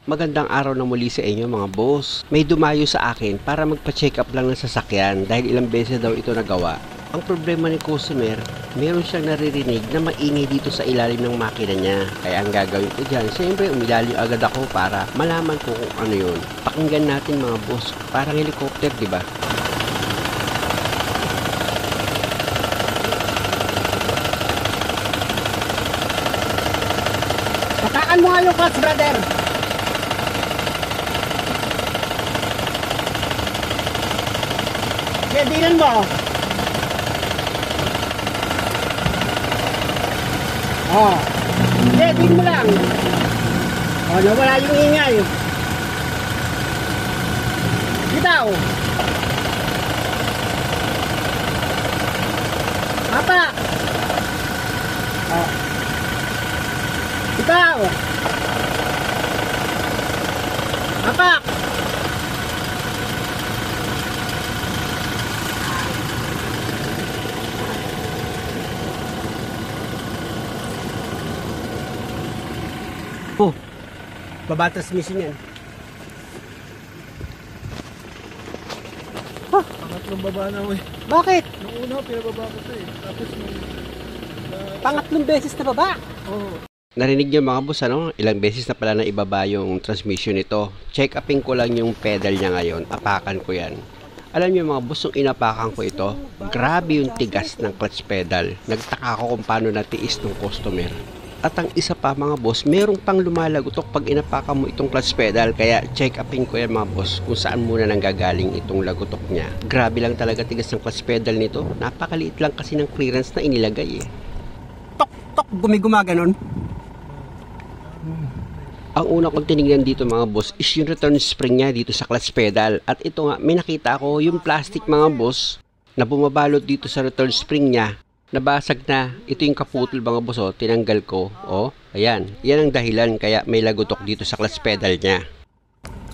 Magandang araw na muli sa inyo mga boss. May dumayo sa akin para magpa-check up lang ng sasakyan dahil ilang beses daw ito nagawa. Ang problema ni customer, meron siyang naririnig na maingay dito sa ilalim ng makina niya. Kaya ang gagawin ko dyan, siyempre umilalim agad ako para malaman ko kung ano yun. Pakinggan natin mga boss, parang helicopter, di ba? Patakan mo nga yung clutch, brother. Dinan mo. Oh. Din mo lang. Oh, nawala yung ingay. Bitaw. Apa? Oh. Bitaw. Apa? Oh, babatas mission yan. Pangatlong baba na ako eh. Bakit? Nung una, pinababa ko ito eh. Tapos nung... Pangatlong beses na baba. Oo. Narinig niyo mga boss, ano? Ilang beses na pala na ibaba yung transmission nito. Check upin ko lang yung pedal niya ngayon. Apakan ko yan. Alam niyo mga boss, nung inapakan ko ito, grabe yung tigas ng clutch pedal. Nagtaka ako kung paano natiis ng customer. At ang isa pa mga boss, merong pang lumalagotok pag inapakan mo itong clutch pedal. Kaya check upin ko yan mga boss kung saan muna nanggagaling itong lagotok niya. Grabe lang talaga tigas ng clutch pedal nito. Napakaliit lang kasi ng clearance na inilagay eh. Tok, gumaganon. Ang una kong tinignan dito mga boss is yung return spring niya dito sa clutch pedal. At ito nga, may nakita ako yung plastic mga boss na bumabalot dito sa return spring niya. Nabasag na. Ito yung kaputol mga boss, oh. Tinanggal ko. Oh, ayan. Yan ang dahilan kaya may lagutok dito sa clutch pedal niya.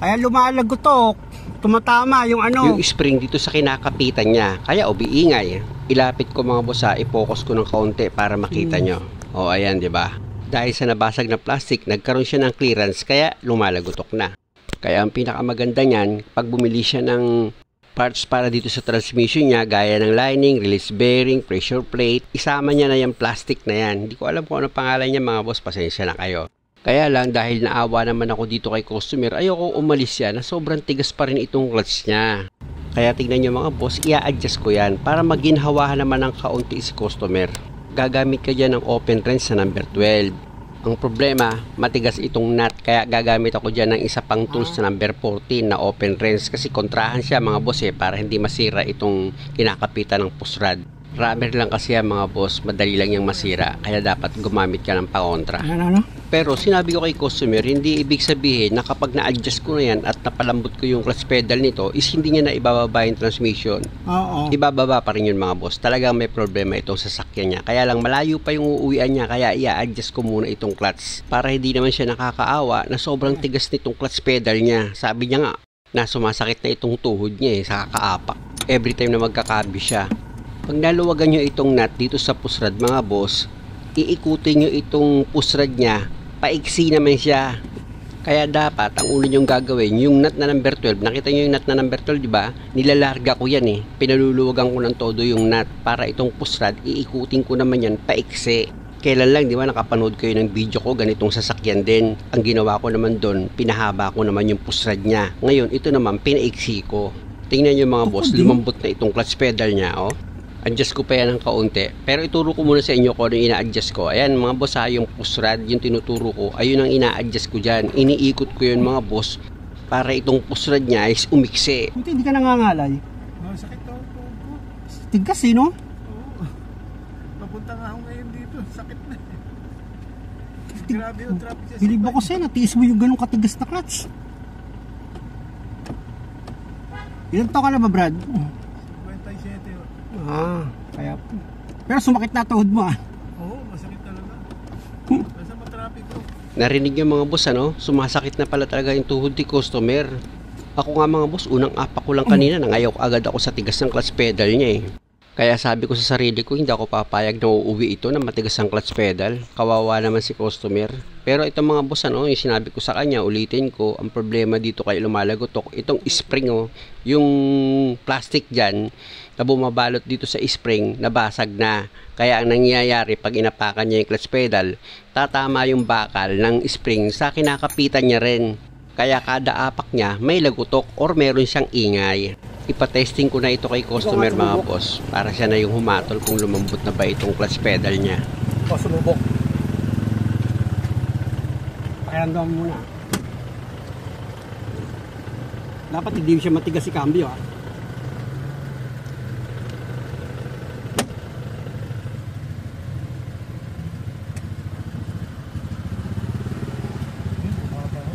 Kaya lumalagotok. Tumatama yung ano. Yung spring dito sa kinakapitan niya. Kaya umiingay. Ilapit ko mga boss, i-focus ko ng kaunti para makita nyo. Oh, ayan, di ba? Dahil sa nabasag na plastic, nagkaroon siya ng clearance kaya lumalagotok na. Kaya ang pinakamaganda niyan, pag bumili siya ng parts para dito sa transmission niya, gaya ng lining, release bearing, pressure plate, isama niya na yung plastic na yan. Hindi ko alam kung ano pangalan niya mga boss, pasensya na kayo. Kaya lang dahil naawa naman ako dito kay customer, ayoko umalis yan na sobrang tigas pa rin itong clutch niya. Kaya tignan niyo mga boss, i-adjust ko yan para maginhawahan naman ng kaunti si customer. Gagamit ka dyan ng open wrench sa number 12. Ang problema, matigas itong nut, kaya gagamit ako dyan ng isa pang tools sa number 14 na open wrench kasi kontrahan siya mga boss para hindi masira itong kinakapitan ng push rod. Rubber lang kasi yan mga boss, madali lang yung masira, kaya dapat gumamit ka ng pangontra. Ano? Pero sinabi ko kay customer, hindi ibig sabihin na kapag na-adjust ko na yan at napalambot ko yung clutch pedal nito is hindi niya na ibababa yung transmission. Oo. Ibababa pa rin yun mga boss. Talagang may problema itong sasakyan niya. Kaya lang malayo pa yung uuwian niya, kaya i-adjust ko muna itong clutch para hindi naman siya nakakaawa na sobrang tigas nitong clutch pedal niya. Sabi niya nga, na sumasakit na itong tuhod niya sa kakaapak. Every time na magkakabi siya. Pag naluwagan nyo itong nut dito sa push rod mga boss, iikutin nyo itong push rod niya, paiksi naman siya. Kaya dapat, ang ulo nyong gagawin, yung nut na number 12, nakita nyo yung nut na number 12, diba? Nilalarga ko yan eh. Pinaluluwagan ko ng todo yung nut para itong push rod, iikutin ko naman yan, paiksi. Kailan lang, di ba, nakapanood kayo ng video ko, ganitong sasakyan din. Ang ginawa ko naman doon, pinahaba ko naman yung push rod niya. Ngayon, ito naman, pinaiksi ko. Tingnan nyo mga boss, lumambot na itong clutch pedal niya, oh. Adjust ko pa yan ng kaunti. Pero ituro ko muna sa inyo kung ano yung ina-adjust ko. Ayan mga boss ha, yung push rod, yung tinuturo ko. Ayun ang ina-adjust ko dyan. Iniikot ko yun mga boss para itong push rod niya is umiksi. Hindi ka nangangalay. Sakit ako po. Tigas eh, no? Oo. Napunta nga ako ngayon dito. Sakit na eh. Grabe yung traffic siya. Bilib ako sa'yo, natiis mo yung ganong katigas na clutch. Ilan taon ka na ba, Brad? 27 yun. Kaya po. Pero sumakit na tuhod mo ah. Oo, masakit talaga. Basta matraffic ko. Narinig yung mga boss ano, sumasakit na pala talaga yung tuhod ni customer. Ako nga mga boss, unang apak ko lang kanina, nangayaw agad ako sa tigas ng clutch pedal niya eh. Kaya sabi ko sa sarili ko, hindi ako papayag na uuwi ito na matigas ang clutch pedal. Kawawa naman si customer. Pero itong mga boss, yung sinabi ko sa kanya, ulitin ko, ang problema dito kay lumalagotok, itong spring, yung plastic dyan, na bumabalot dito sa spring, nabasag na. Kaya ang nangyayari, pag inapakan niya yung clutch pedal, tatama yung bakal ng spring sa kinakapitan niya rin. Kaya kada apak niya, may lagutok or meron siyang ingay. Ipatesting ko na ito kay customer mga boss, para siya na yung humatol kung lumambot na ba itong clutch pedal niya. O, sumubok. Pakiramdam mo muna. Dapat hindi siya matigas si cambio, ah.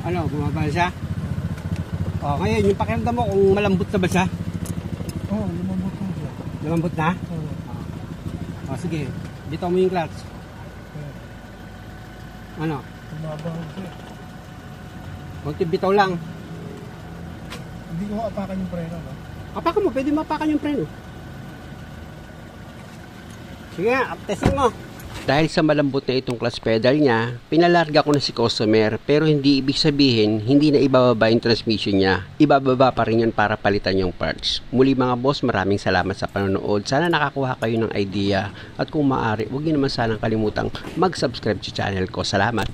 Ano, bumaba siya? O, ngayon, yung pakiramdam mo kung malambot na ba siya? Oo, lumambot na siya. Lumambot na? Oo. O, sige. Bitaw mo yung clutch. Ano? Tumabaw siya. Kunti bitaw lang. Hindi ko apakan yung preno, no? Apakan mo, pwede mapakan yung preno. Sige nga, testing mo. Dahil sa malambot na itong clutch pedal niya, pinalarga ko na si customer, pero hindi ibig sabihin hindi na ibababa yung transmission niya. Ibababa pa rin yan para palitan yung parts. Muli mga boss, maraming salamat sa panonood. Sana nakakuha kayo ng idea at kung maaari, huwag niyo naman sanang kalimutang mag-subscribe sa channel ko. Salamat!